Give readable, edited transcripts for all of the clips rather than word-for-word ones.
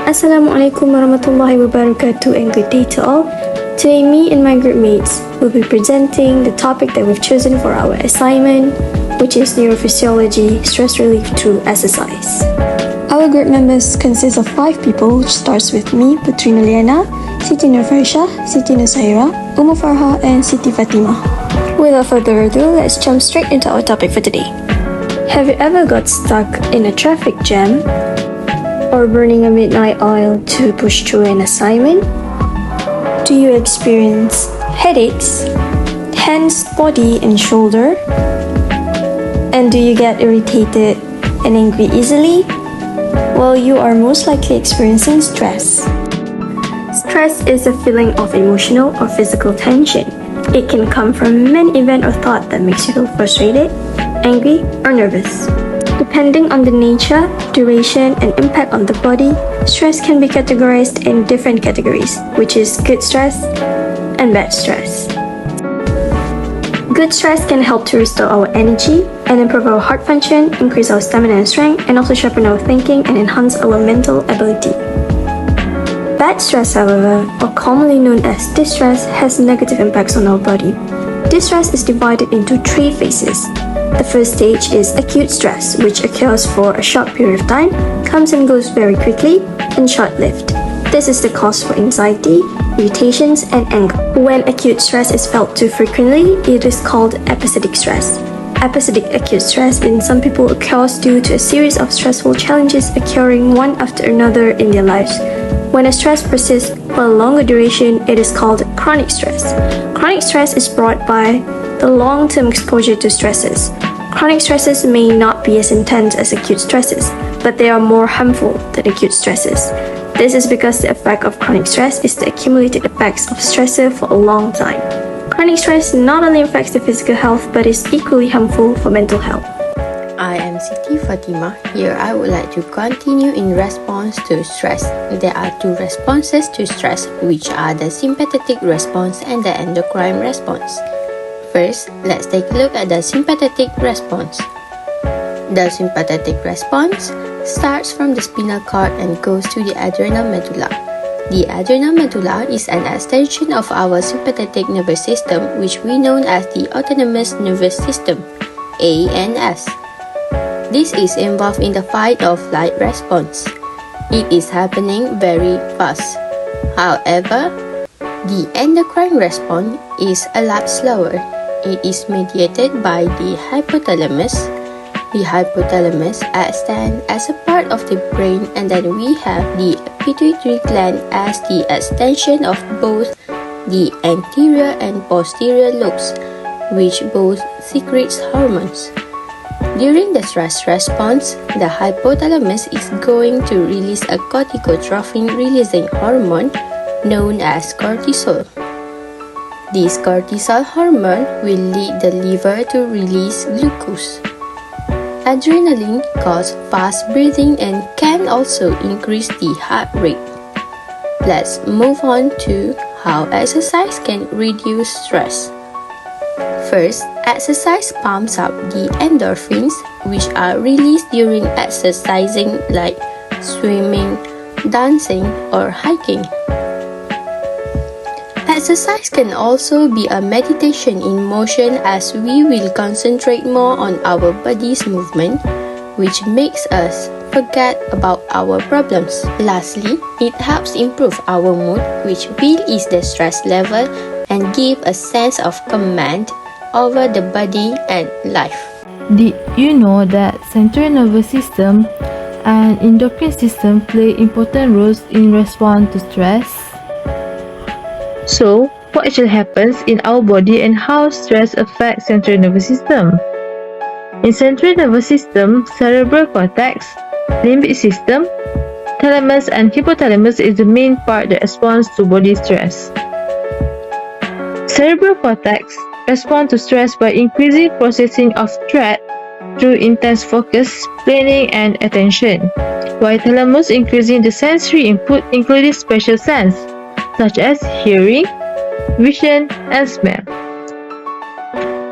Assalamualaikum warahmatullahi wabarakatuh and good day to all. Today me and my group mates will be presenting the topic that we've chosen for our assignment, which is neurophysiology, stress relief through exercise. Our group members consist of 5 people, which starts with me, Putri Nuliana, Siti Nurfaisha, Siti Nusaira, Farha and Siti Fatima. Without further ado, let's jump straight into our topic for today. Have you ever got stuck in a traffic jam? Or burning a midnight oil to push through an assignment? Do you experience headaches, tense body and shoulder? And do you get irritated and angry easily? Well, you are most likely experiencing stress. Stress is a feeling of emotional or physical tension. It can come from many event or thought that makes you feel frustrated, angry, or nervous. Depending on the nature, duration, and impact on the body, stress can be categorized in different categories, which is good stress and bad stress. Good stress can help to restore our energy and improve our heart function, increase our stamina and strength, and also sharpen our thinking and enhance our mental ability. Bad stress, however, or commonly known as distress, has negative impacts on our body. Distress is divided into 3 phases. The first stage is acute stress, which occurs for a short period of time, comes and goes very quickly, and short-lived. This is the cause for anxiety, irritations, and anger. When acute stress is felt too frequently, it is called episodic stress. Episodic acute stress in some people occurs due to a series of stressful challenges occurring one after another in their lives. When a stress persists for a longer duration, it is called chronic stress. Chronic stress is brought by the long-term exposure to stresses. Chronic stresses may not be as intense as acute stresses, but they are more harmful than acute stresses. This is because the effect of chronic stress is the accumulated effects of stressor for a long time. Chronic stress not only affects the physical health, but is equally harmful for mental health. I am Siti Fatima. Here I would like to continue in response to stress. There are 2 responses to stress, which are the sympathetic response and the endocrine response. First, let's take a look at the sympathetic response. The sympathetic response starts from the spinal cord and goes to the adrenal medulla. The adrenal medulla is an extension of our sympathetic nervous system, which we know as the autonomous nervous system, ANS. This is involved in the fight or flight response. It is happening very fast. However, the endocrine response is a lot slower. It is mediated by the hypothalamus. The hypothalamus extends as a part of the brain, and then we have the pituitary gland as the extension of both the anterior and posterior lobes, which both secretes hormones. During the stress response, the hypothalamus is going to release a corticotrophin-releasing hormone known as cortisol. This cortisol hormone will lead the liver to release glucose. Adrenaline causes fast breathing and can also increase the heart rate. Let's move on to how exercise can reduce stress. First, exercise pumps up the endorphins, which are released during exercising like swimming, dancing, or hiking. Exercise can also be a meditation in motion, as we will concentrate more on our body's movement, which makes us forget about our problems. Lastly, it helps improve our mood, which will ease the stress level and give a sense of command over the body and life. Did you know that central nervous system and endocrine system play important roles in response to stress? So, what actually happens in our body and how stress affects central nervous system? In central nervous system, cerebral cortex, limbic system, thalamus and hypothalamus is the main part that responds to body stress. Cerebral cortex responds to stress by increasing processing of threat through intense focus, planning, and attention, while thalamus increasing the sensory input including spatial sense, such as hearing, vision, and smell.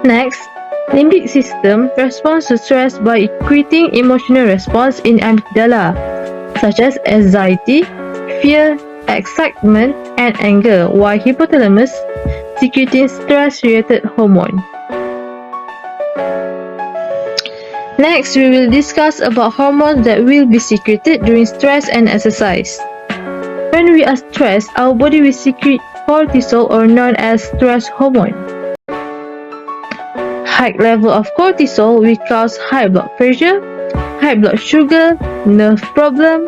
Next, limbic system responds to stress by creating emotional response in amygdala, such as anxiety, fear, excitement, and anger, while hypothalamus secreting stress-related hormone. Next, we will discuss about hormones that will be secreted during stress and exercise. When we are stressed, our body will secrete cortisol, or known as stress hormone. High level of cortisol will cause high blood pressure, high blood sugar, nerve problem,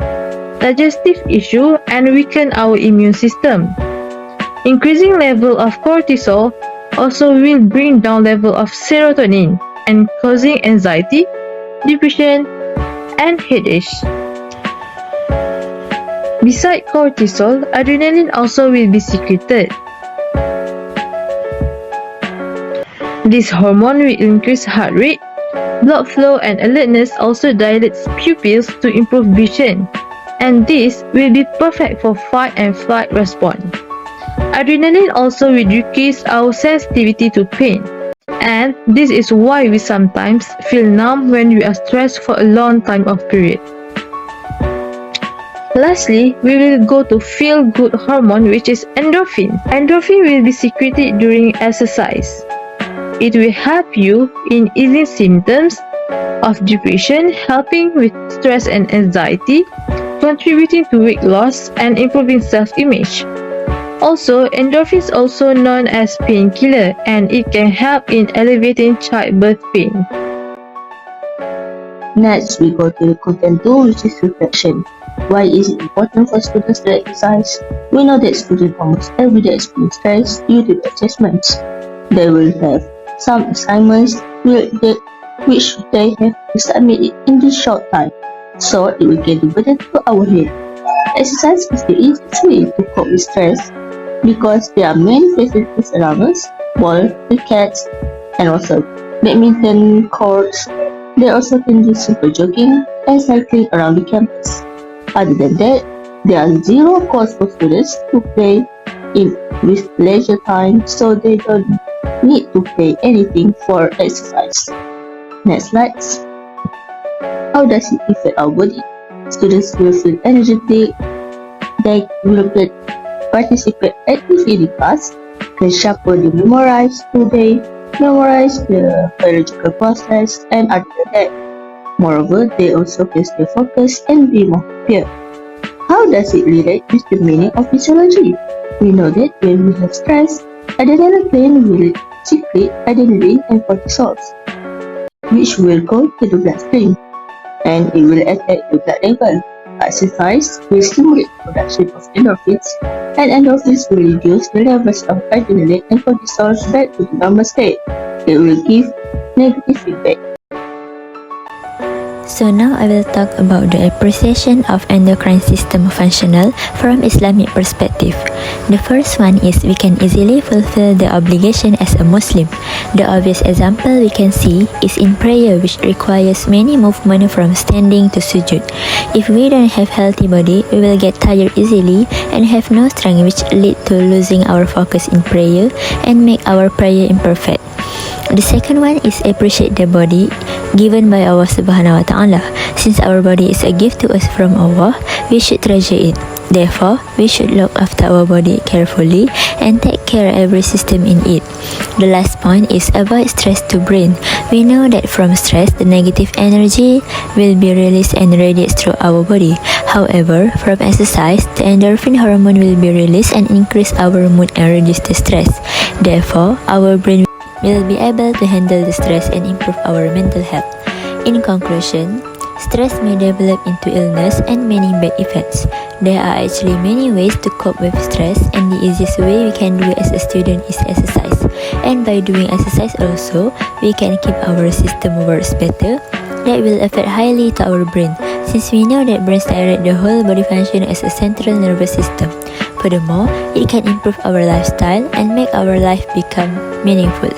digestive issue, and weaken our immune system. Increasing level of cortisol also will bring down level of serotonin and causing anxiety, depression, and headache. Besides cortisol, adrenaline also will be secreted. This hormone will increase heart rate, blood flow, and alertness. Also dilates pupils to improve vision, and this will be perfect for fight and flight response. Adrenaline also will decrease our sensitivity to pain, and this is why we sometimes feel numb when we are stressed for a long time of period. Lastly, we will go to feel-good hormone, which is endorphin. Endorphin will be secreted during exercise. It will help you in easing symptoms of depression, helping with stress and anxiety, contributing to weight loss, and improving self-image. Also, endorphin is also known as painkiller, and it can help in alleviating childbirth pain. Next, we go to the content 2, which is reflection. Why is it important for students to exercise? We know that students almost every day experience stress due to the assessments. They will have some assignments which they have to submit in this short time, so it will get the burden to our head. Exercise is the easiest way to cope with stress because there are many facilities around us: ball, crickets, and also badminton courts. They also can do simple jogging and cycling around the campus. Other than that, there are zero cost for students to play in with leisure time, so they don't need to pay anything for exercise. Next slide. How does it affect our body? Students will feel energetic, they will participate actively in class, can sharply memorize the biological process, and other than that. Moreover, they also can stay focused and be more prepared. How does it relate with the meaning of physiology? We know that when we have stress, adrenaline gland will secrete adrenaline and cortisol, which will go to the bloodstream, and it will affect the blood level. Exercise will stimulate the production of endorphins, and endorphins will reduce the levels of adrenaline and cortisol back to the normal state. It will give negative feedback. So now I will talk about the appreciation of endocrine system functional from Islamic perspective. The first one is we can easily fulfill the obligation as a Muslim. The obvious example we can see is in prayer, which requires many movement from standing to sujud. If we don't have healthy body, we will get tired easily and have no strength, which lead to losing our focus in prayer and make our prayer imperfect. The second one is appreciate the body given by Allah Subhanahu wa Ta'ala. Since our body is a gift to us from Allah, we should treasure it. Therefore, we should look after our body carefully and take care of every system in it. The last point is avoid stress to brain. We know that from stress, the negative energy will be released and radiates through our body. However, from exercise, the endorphin hormone will be released and increase our mood and reduce the stress. Therefore, our brain will be able to handle the stress and improve our mental health. In conclusion, stress may develop into illness and many bad effects. There are actually many ways to cope with stress, and the easiest way we can do as a student is exercise. And by doing exercise also, we can keep our system works better. That will affect highly to our brain, since we know that brains direct the whole body function as a central nervous system. Furthermore, it can improve our lifestyle and make our life become meaningful.